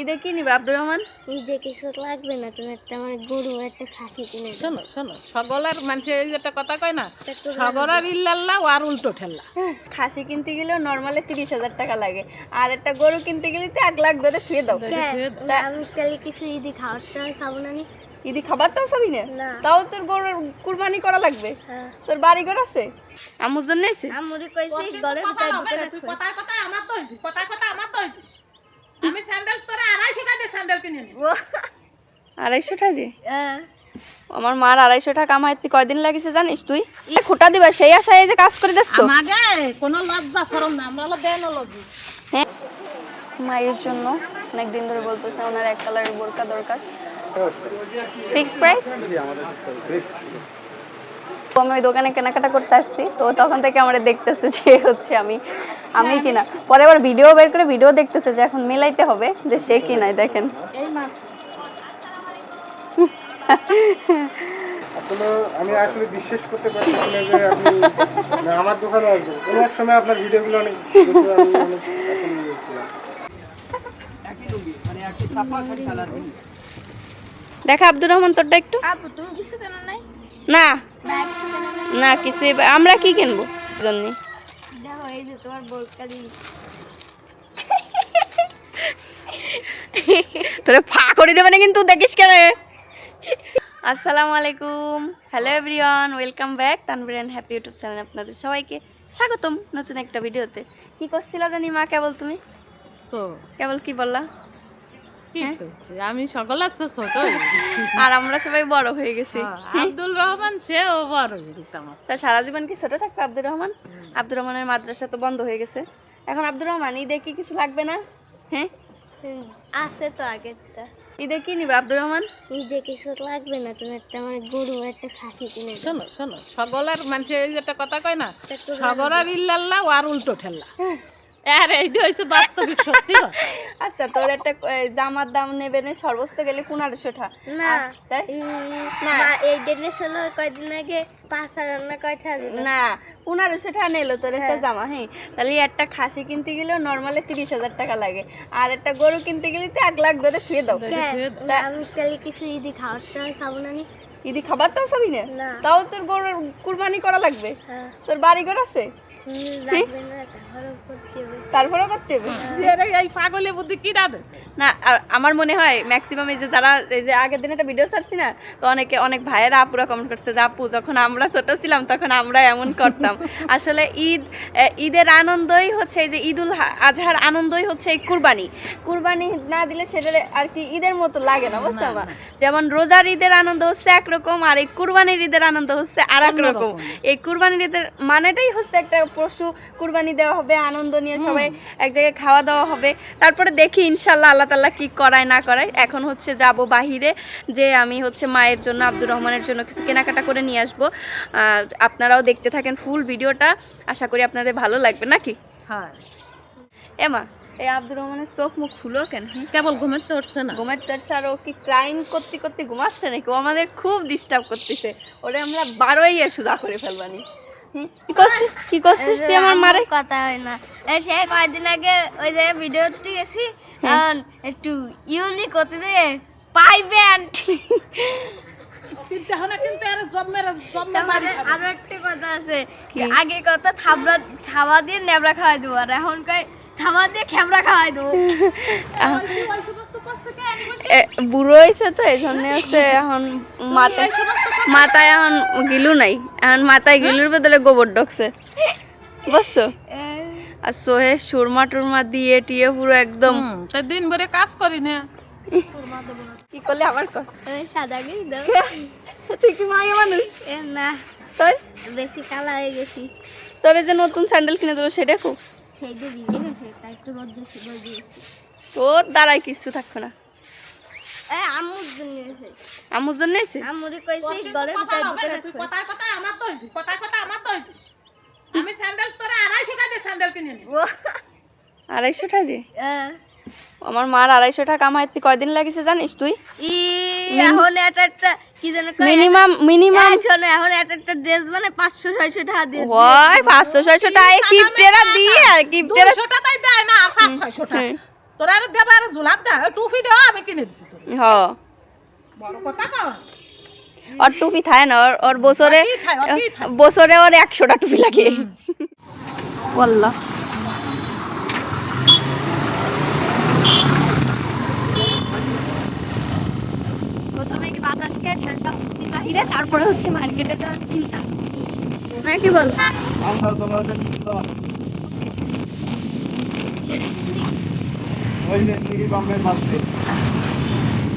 ঈদে কি নিবে আব্দুর রহমান? ঈদে কিছু লাগবে না, তুমি একটা আমার গরু একটা খাসি কিনে দাও। শোনো শোনো, সকলের মানুষের এই যেটা কথা কয় না, সকলের ইল্লাল্লাহ আর উল্টো ঠেল্লা। খাসি কিনতে গেলেও নর্মালি 30,000 টাকা লাগে, আর একটা গরু কিনতে গেলে তো 1 লাখ ধরে ছুঁয়ে দাও। আমি তাহলে কিছু ঈদে খাওয়ার খাবো না। ঈদি খাবার তো সবই না, তাও তোর গরুর কুরবানি করা লাগবে। তোর বাড়ি ঘর আছে? আম্মুর জন্য এসে আমুরি কইছি ঘরের ভিতরে কথায় কথায় আমার দোষ দিস, কথায় কথায় আমার দোষ দিস। আমি স্যান্ডেল তোরা 250 টাকা দিয়ে স্যান্ডেল কিনে নিই। 250 টাকা দিয়ে? আমার মার 250 টাকা কামাইতে কয়দিন লাগিছে জানিস তুই? খোটা দিবা সেই আশায় যে কাজ করে দিচ্ছ। আমাকে কোনো লজ্জা শরম না, আমরা হলো দেনলজি। হ্যাঁ, মায়ের জন্য অনেক দিন ধরে বলতেছে ওনার এক কালারের বোরকা দরকার। Fix price? আমি ওই দোকানে কেনাকাটা করতে আসছি, তো তখন থেকে আমারে দেখতেছে যে হচ্ছে আমি কিনা, পরে আবার ভিডিও বের করে ভিডিও দেখতেছে যে এখন মিলাইতে হবে যে সে কিনাই। দেখেন আসলে আমি আসলে বিশ্বাস করতে পারতেছি না যে আপনি আমার দোকানে আসবেন। কোনো এক সময় আপনার ভিডিওগুলো অনেক দেখে আমি অনেক পছন্দ করেছিলাম। দেখা আব্দুর রহমান তোরটা একটু। আপু তুমি কিছু কেন নাই? না না কিছু, আমরা কি কিনবো জন্য? দেখো এই যে তোমার বোরকা দিই। তোরে ফা করে দেবে না কিন্তু, দেখিস কেন। আসসালামু আলাইকুম, hello everyone, welcome back Tanvir and happy YouTube চ্যানেলে আপনাদের সবাইকে স্বাগতম নতুন একটা ভিডিওতে। কি করছিল জানি মা? কেবল তুমি তো কেবল কি বললা? কি করছি আমি, সকলের চেয়ে ছোট হয়ে গেছি। আর আমরা সবাই বড় হয়ে গেছি। আব্দুল রহমান সেও বড় হয়ে গেছে আমার। তা সারা জীবন কি ছোট থাকবে আব্দুর রহমান? আব্দুর রহমানের মাদ্রাসা তো বন্ধ হয়ে গেছে, এখন আব্দুর রহমান ঈদে কি কিছু লাগবে না? হ্যাঁ আছে তো আগেরটা। ঈদে কি নিবে আব্দুর রহমান? ঈদে কিছু লাগবে না, তুমি একটা আমার গরু একটা খাসি কিনে দাও। শোনো শোনো, সকলের মানুষের এই যেটা কথা কয় না, সকলের ইল্লাল্লাহ আর উল্টো ঠেল্লা। আর এইটা হইছে বাস্তবিক সত্যি। আচ্ছা তোর একটা জামার দাম নেবে না সর্বোচ্চ গেলে 1500 টাকা। না তাই না, এই ডেটে ছিল কয়দিন আগে 5000 না কয়টা না 1500 টাকা নিলো তোর একটা জামা। হ্যাঁ, তাহলে একটা খাসি কিনতে গেলেও নর্মালি 30,000 টাকা লাগে, আর একটা গরু কিনতে গেলে তো 1 লাখ ধরে ছুঁয়ে দাও। আমি তাহলে কিছু ঈদে খাওয়ার খাবো না। ঈদি খাবার তো সবই না, তাও তোর গরুর কুরবানি করা লাগবে। তোর বাড়ি ঘর আছে? লাগবে না, তারপরেও করতে হবে। এই পাগলে বুদ্ধি কি দাঁড়াচ্ছে না, আর আমার মনে হয় ম্যাক্সিমাম এই যে যারা এই যে আগের দিন একটা ভিডিও ছাড়ছি না, তো অনেক ভাইয়েরা আপুরা কমেন্ট করছে যে আপু যখন আমরা ছোট ছিলাম তখন আমরা এমন করতাম। আসলে ঈদের আনন্দই হচ্ছে এই যে ঈদুল আজহার আনন্দই হচ্ছে এই কুরবানি না দিলে সেটা আর কি ঈদের মতো লাগে না, বুঝছো মা? যেমন রোজার ঈদের আনন্দ হচ্ছে একরকম, আর এই কুরবানির ঈদের আনন্দ হচ্ছে আর এক রকম। এই কুরবানির ঈদের মানেটাই হচ্ছে একটা পশু কুরবানি দেওয়া হবে, আনন্দ নিয়ে সবাই এক জায়গায় খাওয়া দাওয়া হবে, তারপরে দেখি ইনশাল্লাহ আল্লাহ তাআলা কি করায় না করায়। এখন হচ্ছে যাব বাহিরে, যে আমি হচ্ছে মায়ের জন্য আব্দুর রহমানের জন্য কিছু কেনাকাটা করে নিয়ে আসবো। আপনারাও দেখতে থাকেন ফুল ভিডিওটা, আশা করি আপনাদের ভালো লাগবে নাকি? হ্যাঁ। এমা এই আব্দুর রহমানের চোখ মুখ খুলো কেন? কেবল ঘুমাতে উঠছে না। ঘুমাতে উঠছে, আর ও কি ক্রাইম করতে করতে ঘুমাচ্ছে নাকি? ও আমাদের খুব ডিস্টার্ব করতেছে, ওরে আমরা 12 সুদা করে ফেলবানি। কি করছিস তুই আমার মারে? কথা হয় না, সে কয়েকদিন আগে ওই যে ভিডিও দিতে গেছি, একটু ইউনিক হতে দিয়ে পাইবেন। কিন্তু এখন কিন্তু আর আরো একটা কথা আছে, আগে কথা থাবা দিয়ে নেবড়া খাওয়াই দেবো, আর এখন কয় থাবা দিয়ে খেবড়া খাওয়াই দেবো। বুড়ো হয়েছে তো এই জন্য হচ্ছে এখন মাথায় এখন গিলু নাই, এখন মাথায় গিলুর বদলে গোবর ঢুকছে, বুঝছো? আর সোহে সুরমা টুরমা দিয়ে টিয়ে পুরো একদম দিন ভরে কাজ করি না। কি করলে আবার কর? সাদা গেই দাও। তুই কি মাইয়া মানুষ? না, তাই বেশি কালা হয়ে গেছি। তোর যে নতুন স্যান্ডেল কিনে দিল সেটা খুব সেই দিয়ে ভিজে গেছে, তাই একটু রোদ্রে দিয়েছি। তোর দ্বারাই কিছু থাকবে না। আম্মুর জন্য এসে, আম্মুর জন্য এসে আম্মুরে কইছি ঘরের ভিতরে ঢুকে রাখো। কথায় কথায় আমার দোষ দিস, কথায় কথায় আমার দোষ দিস। আমি স্যান্ডেল তোরা 250 টাকা দিয়ে স্যান্ডেল কিনে নিই। 250 টাকা দিয়ে? আমার মার 250 টাকা কামাইতে কয়দিন লাগিছে জানিস তুই? এখন একটা কি জানো মিনিমাম শোনো, এখন একটা ড্রেস মানে 500-600 টাকা দিয়ে ওই 500-600 টাকা কিপটেরা দিয়ে, আর কিপটেরা 200 টাকাই দেয় না, 500-600 টাকা। তোরা আর দেবা আর ঝুলাত দে টুপি দেওয়া আমি কিনে দিছি তোর হ বড় কথা কও ওর টুপি থাকে না ওর বছরে কি থায়, ওর কি থায়? বছরে ওর 100টা টুপি লাগে ওয়াল্লাহ প্রথমে বাতাস খেয়ে ঠান্ডা হচ্ছে বাহিরে, তারপরে হচ্ছে মার্কেটে যাওয়ার চিন্তা, নাকি বলো?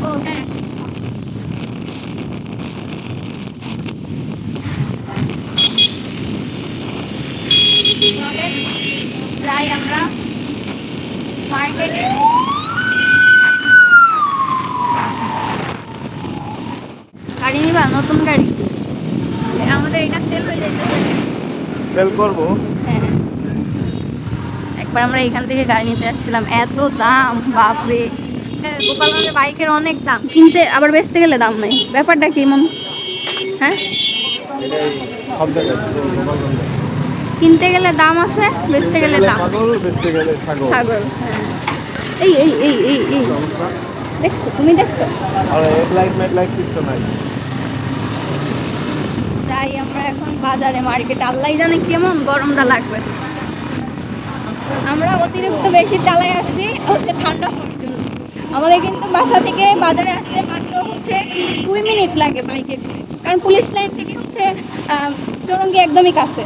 ও হ্যাঁ, চলেন যাই আমরা মার্কেটে। গাড়ি নিবা? নতুন গাড়ি আমাদের এটা সেল হয়ে যাইতেছে। সেল করবো। হ্যাঁ, একবার আমরা এখান থেকে গাড়ি নিতে আসছিলাম, এত দাম বাপরে। গোপালগঞ্জে বাইকের অনেক দাম, কিনতে আবার বেচতে গেলে দাম নাই, ব্যাপারটা কি মন? হ্যাঁ, এটাই সব জায়গায় গোপালগঞ্জে। কিনতে গেলে দাম আছে, বেচতে গেলে দাম। ছাগল, বেচতে গেলে ছাগল। ছাগল, হ্যাঁ। এই এই এই এই এই দেখছো, তুমি দেখছো? আর হেডলাইট মেডলাইট কিছু নাই। যাই আমরা এখন বাজারে, মার্কেটে, আল্লাহ জানে কেমন গরমটা লাগবে। আমরা অতিরিক্ত বেশি চালাই আসছি হচ্ছে ঠান্ডা হওয়ার জন্য। আমাদের কিন্তু বাসা থেকে বাজারে আসতে মাত্র হচ্ছে 2 মিনিট লাগে বাইকে করে, কারণ পুলিশ লাইন থেকে হচ্ছে চৌরঙ্গি একদমই কাছে।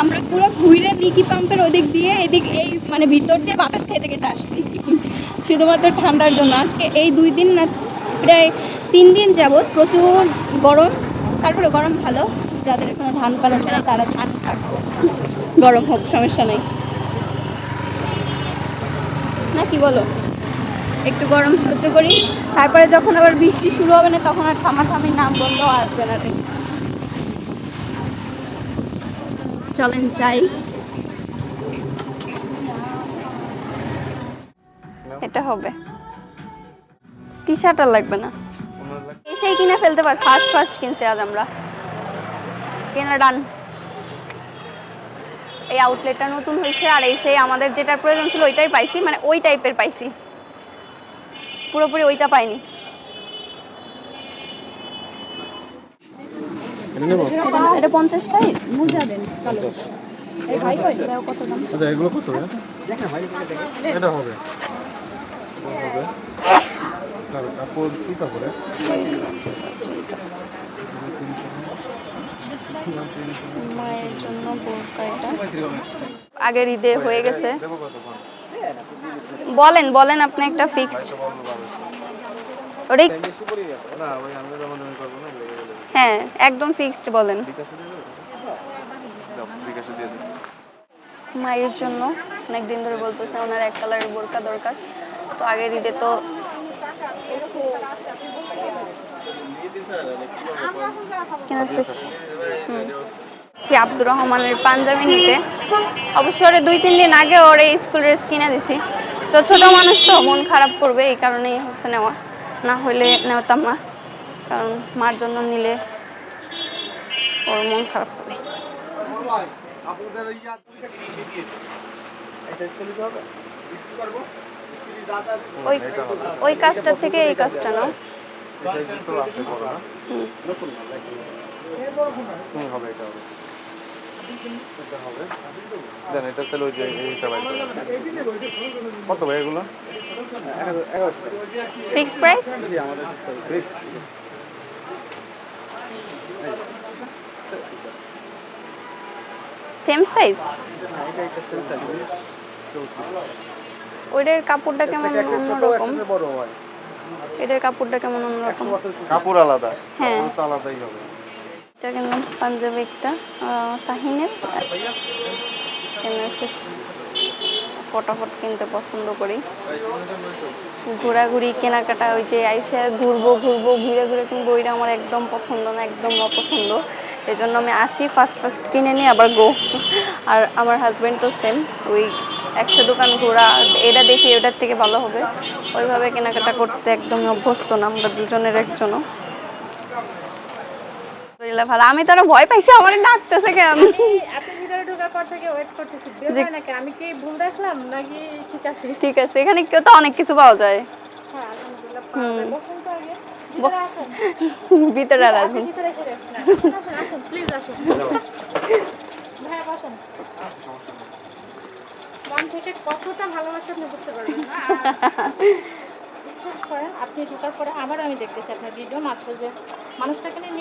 আমরা পুরো ঘুরে নিকি পাম্পের ওদিক দিয়ে এদিক এই মানে ভিতর দিয়ে বাতাস খেতে খেতে আসছি শুধুমাত্র ঠান্ডার জন্য। আজকে এই 2 দিন না প্রায় 3 দিন যাবৎ প্রচুর গরম। তারপরে গরম ভালো, যাদের এখনো ধান কাটা নেই তারা ধান খাক, গরম হোক সমস্যা নেই, না কি বলো? একটু গরম সহ্য করি, তারপরে যখন আবার বৃষ্টি শুরু হবে না তখন আর থামাথামির নাম বললেও আসবে না। চলেন যাই। এটা হবে টি শার্ট আর লাগবে না, এসেই কিনে ফেলতে পার। ফার্স্ট কিনছি আজ আমরা, কেনা ডান। এই আউটলেটটা নতুন হয়েছে আর এসে আমাদের যেটা প্রয়োজন ছিল ওইটাই পাইছি, মানে ওই টাইপের পাইছি, পুরোপুরি ওইটা পাইনি। এটা 50 সাইজ মুজা দেন কালো। এই ভাই কই দাও কত দাম? আচ্ছা এগুলো কত রে? এটা হবে। কাপড় কি কাপড়ে? মায়ের জন্য বোরকা, এটা আগের ঈদে হয়ে গেছে। বলেন বলেন আপনি একটা ফিক্সড। ওটাই হ্যাঁ, একদম ফিক্সড বলেন। মায়ের জন্য অনেকদিন ধরে বলতেছে ওনার এক কালারের বোরকা দরকার, তো আগের ঈদে তো কেনা শেষ। আব্দুর রহমানের পাঞ্জাবি নিতে, অবশ্য ওরে 2-3 দিন আগে ওর এই স্কুল ড্রেস কিনে দিছি, তো ছোট মানুষ তো মন খারাপ করবে, এই কারণেই হচ্ছে নেওয়া, না হইলে নেওয়াতাম না, কারণ মার জন্য নিলে ওর মন খারাপ করবে। ওই ওই কাজটা থেকে এই কাজটা নাও। কত ভাই এগুলো? Fix price? Same size? ওইটার কাপড়টা কেমন অন্যরকম, এটার কাপড়টা কেমন অন্যরকম, কাপড় আলাদা। হ্যাঁ তো আলাদাই হবে। এটা কিনলাম পাঞ্জাবি একটা তাহিনের, কেনা শেষ। ফটাফট কিনতে পছন্দ করি, ঘোরাঘুরি কেনাকাটা, ওই যে আইসা ঘুরবো ঘুরে ঘুরে কিনবো, ওইটা আমার একদম পছন্দ না, একদম অপছন্দ। এই জন্য আমি আসি ফার্স্ট কিনে নিই আবার গো। আর আমার হাজব্যান্ড তো সেম, ওই একটা দোকান ঘোরা, এটা দেখি ওটার থেকে ভালো হবে, ওইভাবে কেনাকাটা করতে একদমই অভ্যস্ত না আমরা দুজনের একজনও। ভালো, আমি তো আরো ভয় পাইছি, আমার ডাকতেছে কেন। আপনি ভিতরে ঢোকা বেলার পর থেকে ওয়েট করতেছি, বের হয় নাকি? আমি কি ভুল দেখলাম নাকি ঠিক আছে? ঠিক আছে, এখানে কেউ তো অনেক কিছু পাওয়া যায়। হ্যাঁ, আলহামদুলিল্লাহ পাওয়া যায়। বসুন তো আগে। ভিতরে আসুন। ভিতরে আর আসবেন। ভিতরে এসে রেস্ট নেন। আসুন, আসুন, প্লিজ আসুন। ভাইয়া বসেন। মন থেকে কতটা ভালোবাসা আপনি বুঝতে পারবেন না। আর বিশ্বাস করেন, আপনি ঢোকার পরে আবার আমি দেখতেছি আপনার ভিডিও, মাত্র যে মানুষটাকে নিয়ে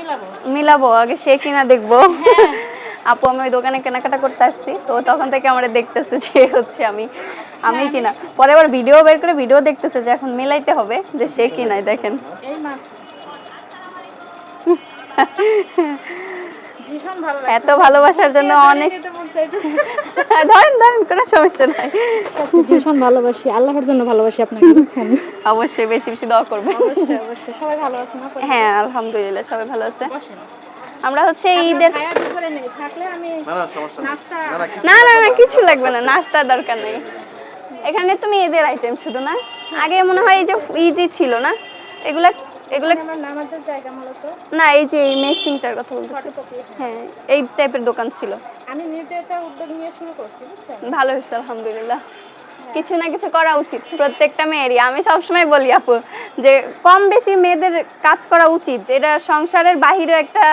মিলাবো আগে সে কিনা দেখবো। আপু আমি ওই দোকানে কেনাকাটা করতে আসছি, তো তখন থেকে আমরা দেখতেছে যে হচ্ছে আমি কিনা, পরে আবার ভিডিও বের করে ভিডিও দেখতেছে যে এখন মিলাইতে হবে যে সে কিনাই। দেখেন এই মাত্র ভীষণ ভালো লাগছে। এত ভালোবাসার জন্য অনেক ধরেন কোনো সমস্যা নাই। ভীষণ ভালোবাসি, আল্লাহর জন্য ভালোবাসি আপনাকে, বুঝছেন? অবশ্যই বেশি বেশি দোয়া করবে। অবশ্যই অবশ্যই। সবাই ভালো আছে না? হ্যাঁ আলহামদুলিল্লাহ সবাই ভালো আছে। বসেন। আমরা হচ্ছে ঈদের ভাইয়া দুপুরে নেই, থাকলে আমি নাস্তা না কিছু লাগবে না, নাস্তার দরকার নেই। এখানে তুমি ঈদের আইটেম শুধু না, আগে মনে হয় এই যে ঈদই ছিল না, এগুলা আমার নামাজের জায়গা মূলত না, এই যে এই মেশিনটার কথা বলতেছি। ফটোকপি। হ্যাঁ এই টাইপের দোকান ছিল। আমি নিজে এটা উদ্যোগ নিয়ে শুরু করছি, বুঝছেন? ভালো হয়েছে আলহামদুলিল্লাহ। কিছু না কিছু করা উচিত প্রত্যেকটা মেয়েরই। আমি সবসময় বলি আপু যে কম বেশি মেয়েদের কাজ করা উচিত। এটা সংসারের বাহিরে একটা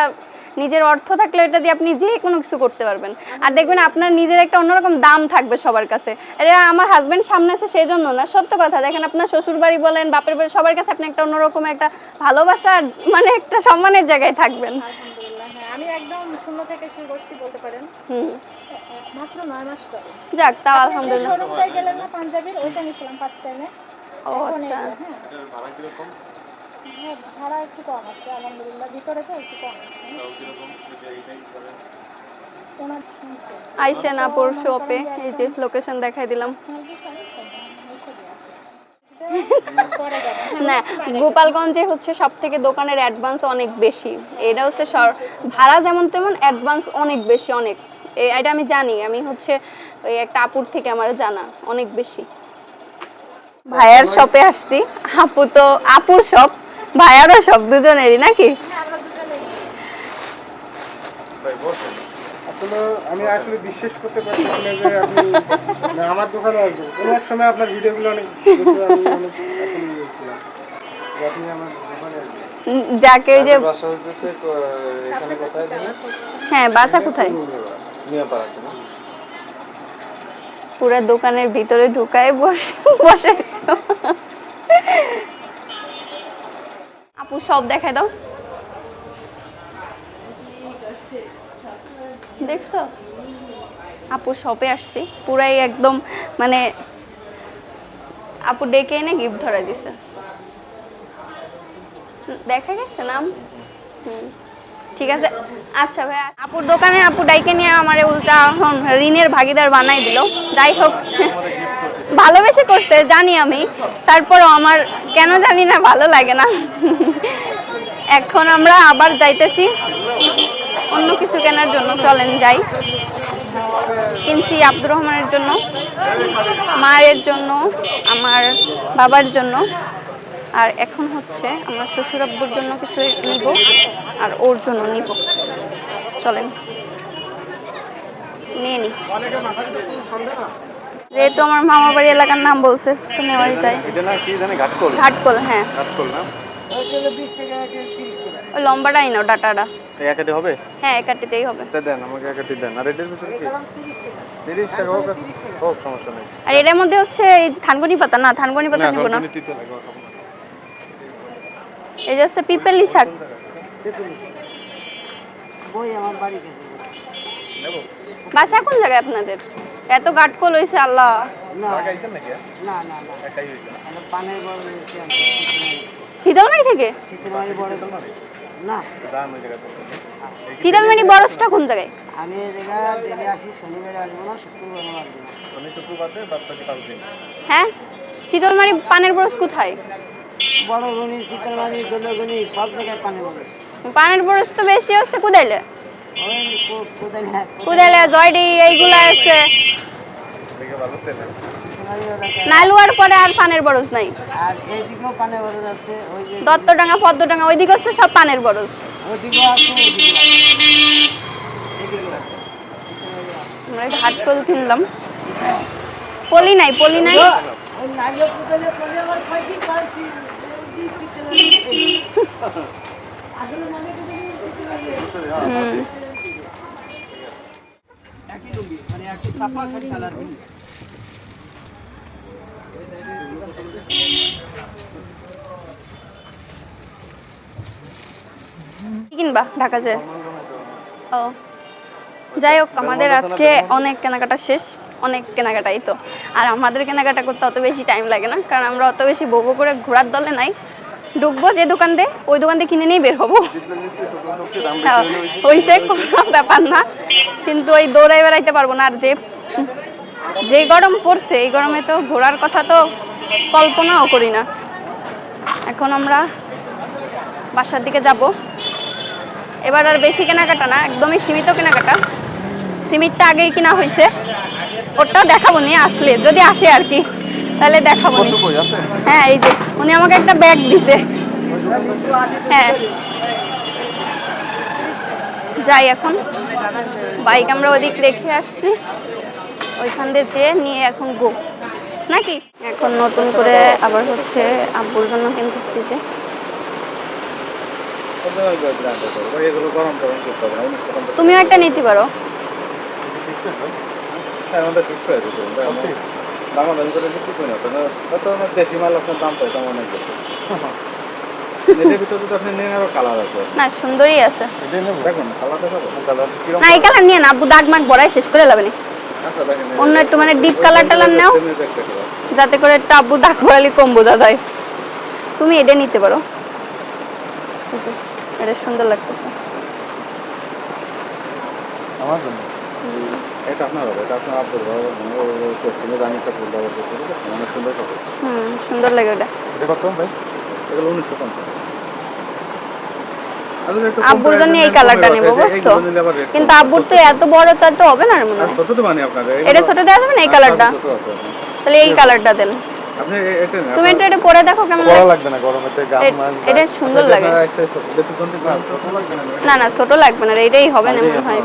নিজের অর্থ থাকলে এটা দিয়ে আপনি যে কোনো কিছু করতে পারবেন। আর দেখবেন আপনার নিজের একটা অন্যরকম দাম থাকবে সবার কাছে। এটা আমার হাজবেন্ড সামনে আছে সেই জন্য না, সত্য কথা। দেখেন আপনার শ্বশুর বাড়ি বলেন, বাপের বাড়ি, সবার কাছে আপনি একটা অন্যরকম একটা ভালোবাসা, মানে একটা সম্মানের জায়গায় থাকবেন। আলহামদুলিল্লাহ। হ্যাঁ, আমি একদম শূন্য থেকে শুরু করছি বলতে পারেন। মাত্র 9 মাস চলে। যাক তাও আলহামদুলিল্লাহ। শোরুমটায় গেলেন না পাঞ্জাবির, ওইটা নিয়েছিলাম ফার্স্ট টাইমে। ও আচ্ছা। ভাড়া কিরকম? হ্যাঁ, ভাড়া একটু কম আছে আলহামদুলিল্লাহ, ভিতরে তো একটু কম আছে। ওনার শুনছি আইসেন আপুর শপে, এই যে লোকেশন দেখাই দিলাম। না গোপালগঞ্জে হচ্ছে সব থেকে দোকানের অ্যাডভান্স অনেক বেশি। এটা হচ্ছে ভাড়া যেমন তেমন অ্যাডভান্স অনেক বেশি, অনেক। এটা আমি জানি, আমি হচ্ছে ওই একটা আপুর থেকে আমার জানা অনেক বেশি। ভাইয়ার শপে আসছি, আপু তো আপুর শপ, ভাইয়ারও শপ, দুজনেরই নাকি? আসলে আমি আসলে বিশ্বাস করতে পারছি না যে আপনি আমার দোকানে আসবেন। কোনো এক সময় আপনার ভিডিওগুলো অনেক দেখে আমি অনেক এখন গিয়েছিলাম যে আপনি আমার দোকানে আসবেন। যাকে যে বাসা হইতেছে এখানে কোথায় জানেন? হ্যাঁ বাসা কোথায়? মিয়াপাড়াতে না? পুরো দোকানের ভিতরে ঢুকায় বসে আপু সব দেখাই দাও। দেখছো আপু শপে আসছি, পুরাই একদম মানে আপু ডেকে এনে গিফট ধরা দিছে। দেখা গেছে নাম? ঠিক আছে আচ্ছা ভাই। আপুর দোকানে আপু ডাইকে নিয়ে আমার উল্টা এখন ঋণের ভাগিদার বানাই দিল। যাই হোক ভালোবেসে করছে জানি আমি, তারপরও আমার কেন জানি না ভালো লাগে না। এখন আমরা আবার যাইতেছি অন্য কিছু কেনার জন্য, চলেন যাই। কিনছি আব্দুর রহমানের জন্য, মায়ের জন্য, আমার বাবার জন্য, আর এখন হচ্ছে আমার শ্বশুর আব্বুর জন্য কিছু নিব আর ওর জন্য নিব। চলেন নিয়ে নি। যেহেতু আমার মামা বাড়ি এলাকার নাম বলছে তো নেওয়াই যায়। এটা না কি জানে ঘাটকল? ঘাটকল, হ্যাঁ ঘাটকল না? ওই লম্বাটাই নাও, ডাটাটা। এই একাটি হবে? হ্যাঁ একাটিতেই হবে। তা দেন আমাকে একাটি দেন। আর এটার ভিতরে কি? 30 টাকা হোক, হোক সমস্যা নেই। আর এটার মধ্যে হচ্ছে এই যে থানকুনি পাতা, না থানকুনি পাতা নিব না। তিতে লাগে সমস্যা। এই যে হচ্ছে পিপেলি শাক। বই আমার বাড়ি গেছে। নেব? বাসা কোন জায়গায় আপনাদের? এত গাটকল হইছে আল্লাহ। না লাগাইছেন নাকি? না না না, একাই হইছে। এটা পানের বড় হইছে আমি। শীতলমারি থেকে? শীতলমারি বড় না, দাম ওই জায়গাতে। শীতলমারি বরসটা কোন জায়গায়? আমি এই জায়গা ডেলি আসি, শনিবারে আসবো না, শুক্রবারে আসবো না। শনি শুক্রবারে বাদ বাকি 5 দিন। হ্যাঁ শীতলমারি পানের বরস কোথায়? বড় গনি, শীতলমারি, দোলগনি সব জায়গায় পানের বড়। পানের বরস তো বেশি হচ্ছে কুদাইলে। ওই কোদাল হ্যাঁ, কুদাইলে জয়ডি এইগুলা আছে। দেখে ভালো সেটা। শীতলমারি এলাকায়। নাইলুয়ার পরে আর পানের বরস নাই। আর এইদিকেও পানের বড় আছে, ওই যে দত্তডাঙ্গা পদ্মডাঙ্গা ওইদিকে হচ্ছে সব পানের বরস। ওইদিকেও আছে, ওইদিকেও আছে। এদিকেও আছে, শীতলমারি আছে। আমরা একটা হাটকল কিনলাম। পলি নাই, পলি নাই। কি কিনবা ঢাকা যায়? ও যাই হোক, আমাদের আজকে অনেক কেনাকাটা শেষ, অনেক কেনাকাটাই তো। আর আমাদের কেনাকাটা করতে অত বেশি টাইম লাগে না, কারণ আমরা অত বেশি বউ করে ঘোরার দলে নাই। ঢুকবো যে দোকান দিয়ে, ওই দোকান দিয়ে কিনে নিয়েই বের হবো। হইছে কোনো ব্যাপার না, কিন্তু ওই দৌড়াই বেড়াইতে পারবো না। আর যে গরম পড়ছে, এই গরমে তো ঘোরার কথা তো কল্পনাও করি না। এখন আমরা বাসার দিকে যাব। এবার আর বেশি কেনাকাটা না, একদমই সীমিত কেনাকাটা। সিমিটটা আগেই কিনা হয়েছে, ওটাও দেখাবো নি আসলে, যদি আসে আর কি, তাহলে দেখাবো নি। হ্যাঁ এই যে উনি আমাকে একটা ব্যাগ দিছে। হ্যাঁ যাই, এখন বাইক আমরা ওদিক রেখে আসছি, ওইখান দিয়ে যেয়ে নিয়ে এখন গো নাকি। এখন নতুন করে আবার হচ্ছে আব্বুর জন্য কিনতেছি যে তুমিও একটা নিতে পারো। দেশি মাল আপনার দাম পাই তেমন অনেক বেশি। এটার ভিতরে তো আপনি নেন আরো কালার আছে। না সুন্দরই আছে, দেখুন কালারটা কালার না এই কালার নিয়ে না, আব্বু দাগ মাগ বড়াই শেষ করে লাভ নেই। আচ্ছা দেখেন অন্য একটু মানে ডিপ কালার টালার নাও, যাতে করে একটা আব্বু দাগ বড়ালি কম বোঝা যায়। তুমি এটা নিতে পারো, এটা সুন্দর লাগতেছে আমার জন্য। এটা আপনার হবে, এটা আপনার আব্বুর হবে, কাস্টমার আমি একটা ফুল দাও করতে হবে, অনেক সুন্দর হবে। সুন্দর লাগে ওটা। এটা কত ভাই? এগুলো 1950। আব্বুর জন্য এই কালারটা নেব বুঝছো, কিন্তু আব্বুর তো এত বড় তার তো হবে না মনে হয়। ছোট তো মানে আপনার এটা ছোট দেওয়া যাবে না এই কালারটা? তাহলে এই কালারটা দেন। আপনি এটা না, তুমি একটু এটা পরে দেখো কেমন বড় লাগে। লাগবে না গরমেতে গাম মান। এটা সুন্দর লাগে। এটা পিছন থেকে ছোট লাগবে না। না না ছোট লাগবে না, এটাই হবে না মনে হয়।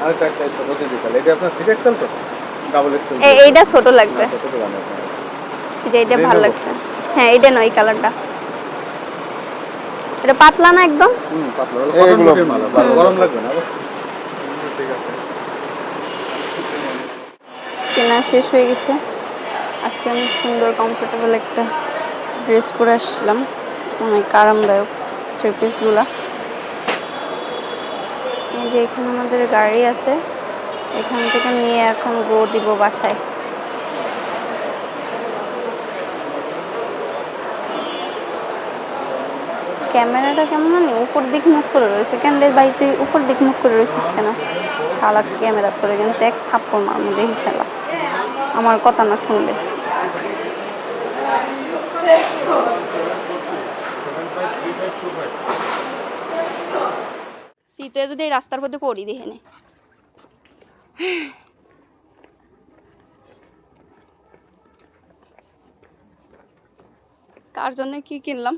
আরেকটা সাইজ ছোট দিয়ে দিতে। এটা আপনার 3XL তো? Double XL. এইটা ছোট লাগবে, ছোট তো মানে আপনার। যে এটা ভালো লাগছে। হ্যাঁ এটা নয়, এই কালারটা। এটা পাতলা না একদম? পাতলা হলো কটন মটির মাল, ভালো গরম লাগবে না। ঠিক আছে। কেনা শেষ হয়ে গেছে। আজকে আমি সুন্দর কমফোর্টেবল একটা ড্রেস পরে আসছিলাম, অনেক আরামদায়ক থ্রি পিসগুলা। এই যে এখানে আমাদের গাড়ি আছে, এখান থেকে নিয়ে এখন গো দিব বাসায়। ক্যামেরাটা কেমন জানি উপর দিক মুখ করে রয়েছে, কেন রে ভাই তুই উপর দিক মুখ করে রয়েছিস কেন? শালা ক্যামেরা করে কিন্তু এক থাপ্পড় মারমু দেখি শালা আমার কথা না শুনলে। শীতে যদি এই রাস্তার মধ্যে পড়ি দেখে নে। কার জন্য কি কিনলাম?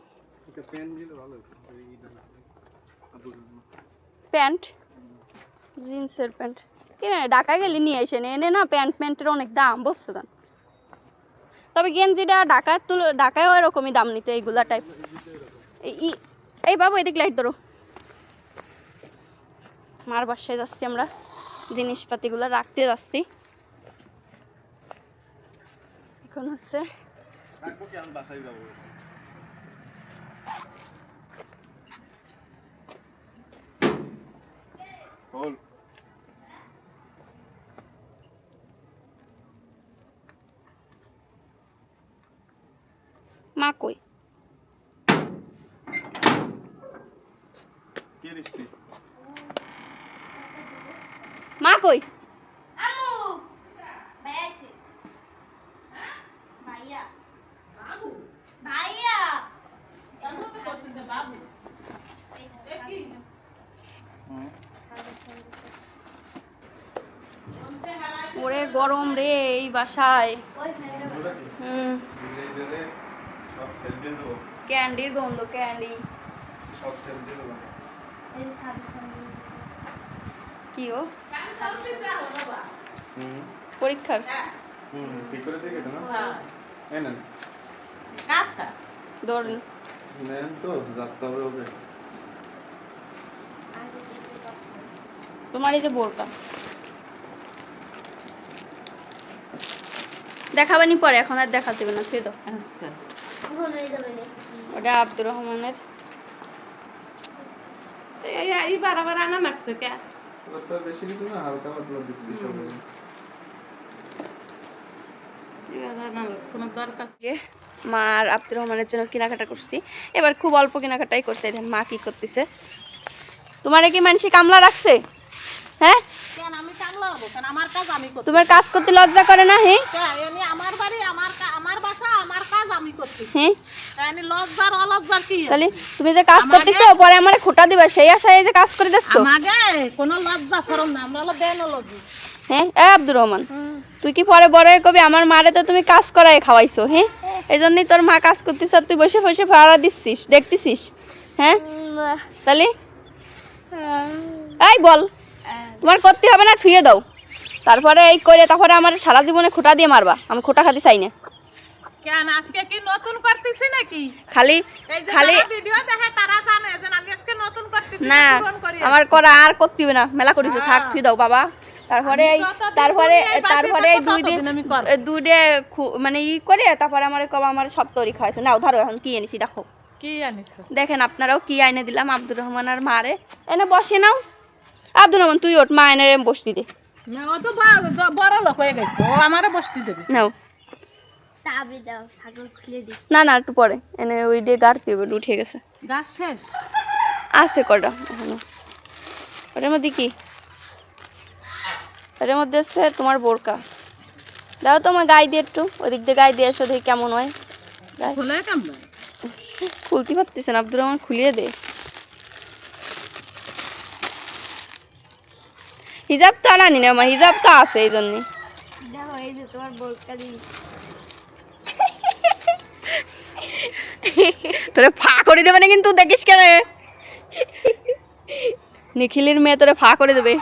প্যান্ট, জিন্সের প্যান্ট কিনে ঢাকায় গেলে নিয়ে এসে এনে না, প্যান্টের অনেক দাম বুঝছো না। তবে গেঞ্জিটা ঢাকায়ও এরকমই দাম নিতে এইগুলা টাইপ। এই বাবু এদিক লাইট ধরো। মার বাসায় যাচ্ছি আমরা, জিনিসপাতিগুলো রাখতে যাচ্ছি। এখন হচ্ছে মা কই? মা কই? ওরে গরম রে এই বাসায়। ক্যান্ডির গন্ধ, ক্যান্ডি কি ও হুম পরীক্ষার? ঠিক করে দিয়ে গেছে না এই নেন ধরেন। নেন তো যাতে হবে ওকে তোমার এই যে বোরকা দেখাবানি পরে, এখন আর দেখাতে হবে না, ছুঁয়ে দাও। ওটা আব্দুর রহমানের। এইবার আবার আনা লাগছে কে? ওটা তো আর বেশি কিছু না, হালকা পাতলা দিচ্ছি সব কোনো দরকার যে মা আর আব্দুর রহমানের জন্য কেনাকাটা করছি, এবার খুব অল্প কেনাকাটাই করছে। দেখেন মা কি করতেছে। তোমারে কি মানুষে কামলা রাখছে? হ্যাঁ, কেন আমি কামলা হবো কেন? আমার কাজ আমি করতে। তোমার কাজ করতে লজ্জা করে না? হ্যাঁ এনে আমার বাড়ি আমার বাসা আমার কাজ আমি করতে। হ্যাঁ, এনে লজ্জার অলজ্জার কি আছে? তাহলে তুমি যে কাজ করতেছো পরে আমারে খোটা দিবা, সেই আশায় এই যে কাজ করে দিচ্ছো। আমাকে কোনো লজ্জা শরম না, আমরা হলো দেনলজি। হ্যাঁ এ আব্দুর রহমান, তুই কি পরে বড় হয়ে কবি আমার মারে তো তুমি কাজ করাই খাওয়াইছো? হ্যাঁ, এই জন্যই তোর মা কাজ করতেছ, তুই বসে বসে ভাড়া দিচ্ছিস, দেখতেছিস। হ্যাঁ তাহলে এই বল, তোমার করতে হবে না, ছুঁয়ে দাও। তারপরে এই করে তারপরে আমার সারা জীবনে খোটা দিয়ে মারবা, আমি খোটা খাতে চাই না। কেন আজকে কি নতুন করতেছি নাকি? খালি এই যে খালি যারা ভিডিও দেখে তারা জানে যে আমি আজকে নতুন করতেছি। না, পূরণ করি। আমার করা আর করতে হবে না, মেলা করিছো, থাক ছুঁয়ে দাও বাবা। তারপরে তারপরে তারপরে দুইটা মানে ই করে তারপরে আমার কবা আমার সব তরি খাওয়াইছে। নাও ধরো এখন কি এনেছি দেখো। কি আনিছো? দেখেন আপনারাও কি আইনে দিলাম আব্দুর রহমান আর মারে। এনে বসে নাও আব্দুর রহমান, তুই ওঠ, মা এনে বসতি দে। না ও তো বড় লোক হয়ে গেছে, ও আমারে বসতে দেবে। নাও চাবি দাও, ছাগল খুলে দিই। না না একটু পরে, এনে ওই দিয়ে গাড়তে হবে, উঠে গেছে। গাছ শেষ আছে কটা এখনো। ওটার মধ্যে কি? এটার মধ্যে আছে তোমার বোরকা। দাও তো আমার গায়ে দিয়ে একটু, ওদিক দিয়ে গায়ে দিয়ে এসো, দেখি কেমন হয়। খুলে কেমন? খুলতে পারতেছেন আব্দুর রহমান, খুলিয়ে দে। হিজাব তো আনানি না, আমার হিজাব তো আছে এই জন্যে। দেখো এই যে তোমার বোরকা দিই। তোরে ফা করে দেবে না কিন্তু, দেখিস কেন নিখিলের মেয়ে তোরে ফা করে দেবে।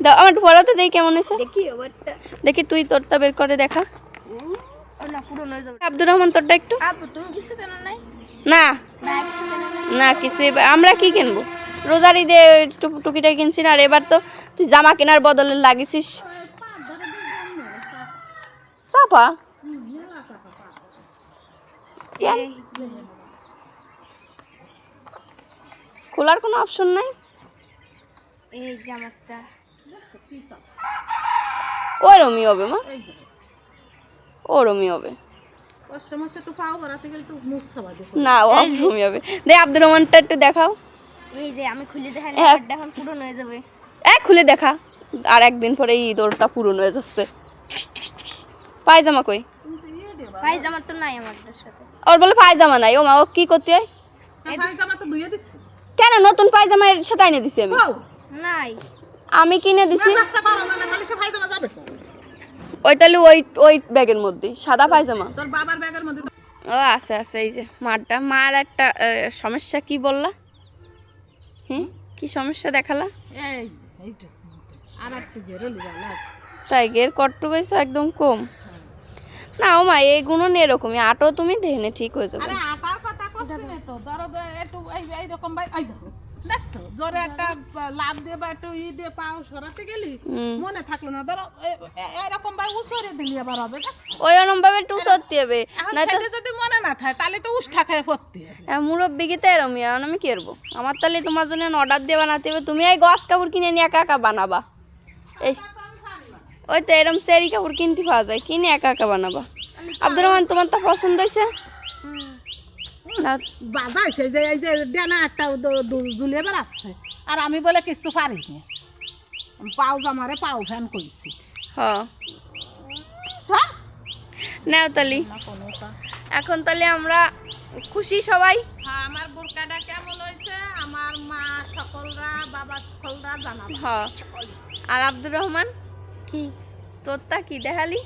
দাও আমার একটু পড়াতে দেই কেমন হয়েছে। দেখি ওরটা। দেখি তুই তোরটা বের করে দেখা। ও না, পুরো নয় যাবে। আব্দুর রহমান তোরটা একটু। আপু তুমি কিছু কেন নাই? না না কিছু কেন নাই? না কিছুই, আমরা কি কিনবো? রোজার ঈদে টুকিটা কিনছি না, আর এবার তো তুই জামা কেনার বদলে লাগিয়েছিস চাপা। খোলার কোনো অপশন নাই। এই জামাটা ওরমই হবে মা, ওরমই হবে। ওর সমস্যা একটু পাও বাড়াতে গেলে তো মুখ চাপা দেবো। না ওরমই হবে। দে আব্দুর রহমানটা একটু দেখাও। এই যে আমি খুলে দেখাই, হ্যাঁ। আর এখন পুরো হয়ে যাবে। খুলে দেখা, আর একদিন পরে ঈদ ওরটা পূরণ হয়ে যাচ্ছে। পায়জামা কই? পায়জামা তো নাই আমাদের সাথে। ওর বলে পায়জামা নাই। ও মা, ও কি করতে হয়? পায়জামা তো ধুয়ে দিছি। কেন নতুন পায়জামা এর সাথে এনে দিছি আমি? নাই, আমি কিনে দিছি। চেষ্টা করো মানে খালি সে পায়জামা যাবে তো। ওই তাহলে ওই ব্যাগের মধ্যে সাদা পায়জামা। তোর বাবার ব্যাগের মধ্যে ও আছে আছে, এই যে মারটা। মার একটা সমস্যা কি বললা? হ্যাঁ কি সমস্যা দেখালা? এইটা আর একটু বেরোলি ভালো। তাই গের কট্টু গেছে একদম কম। না ও মা, এই গুণন এরকমই, আটো তুমি দেহনে ঠিক হয়ে যাবে। আরে আটার কথা করছি না তো, ধরো একটু এইরকম ভাই এই দেখো দেখছো জোরে একটা লাভ দিয়ে বা একটু ই দিয়ে পাও সরাতে গেলি মনে থাকলো না, ধরো এরকম ভাই উসরে দিলি আবার হবে। ওই রকম ভাবে একটু সত্যি হবে এখন না তো। সেটা যদি মনে না থাকে তাহলে তো উষ্ঠা খেয়ে পড়তে হবে। মুরব্বী গীতে এরমই, এখন আমি কি করবো? আমার তাহলে তোমার জন্য অর্ডার দিয়ে বানাতে হবে। তুমি এই গস কাপড় কিনে নিয়ে একা একা বানাবা। এই ওই তো এরম সেরি কাপড় কিনতে পাওয়া যায়, কিনে একা একা বানাবা। আব্দুর রহমান তোমার তো পছন্দ হয়েছে না? বাজাইছে যে এই যে ডেনা একটা ঝুলিয়ে বেড়াচ্ছে আর আমি বলে কিছু পারি না, পাও জামারে পাও ফ্যান কইছি। হ্যাঁ নাও তালি। এখন তাহলে আমরা খুশি সবাই। হ্যাঁ, আমার বোরকাটা কেমন হয়েছে আমার মা সকলরা বাবা সকলরা জানাবো। হ্যাঁ, আর আব্দুর রহমান কি তোরটা কি দেখালি?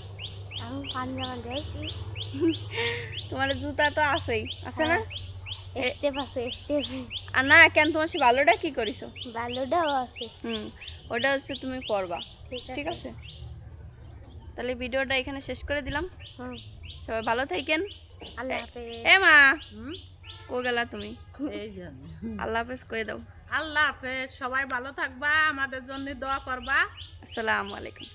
আমি পাঞ্জামা দিয়েছি। তোমার জুতা তো আছেই, আছে না? স্টেপ আছে স্টেপ আর না কেন তোমার সে ভালোটা কি করিছো? ভালোটাও আছে ওটা হচ্ছে তুমি পড়বা, ঠিক আছে? তাহলে ভিডিওটা এখানে শেষ করে দিলাম। সবাই ভালো থাকেন। আল্লাহ হাফেজ। এ মা কো গেলা তুমি? এই জন্য আল্লাহ হাফেজ কয়ে দাও। আল্লাহ হাফেজ, সবাই ভালো থাকবা, আমাদের জন্য দোয়া করবা। আসসালামু আলাইকুম।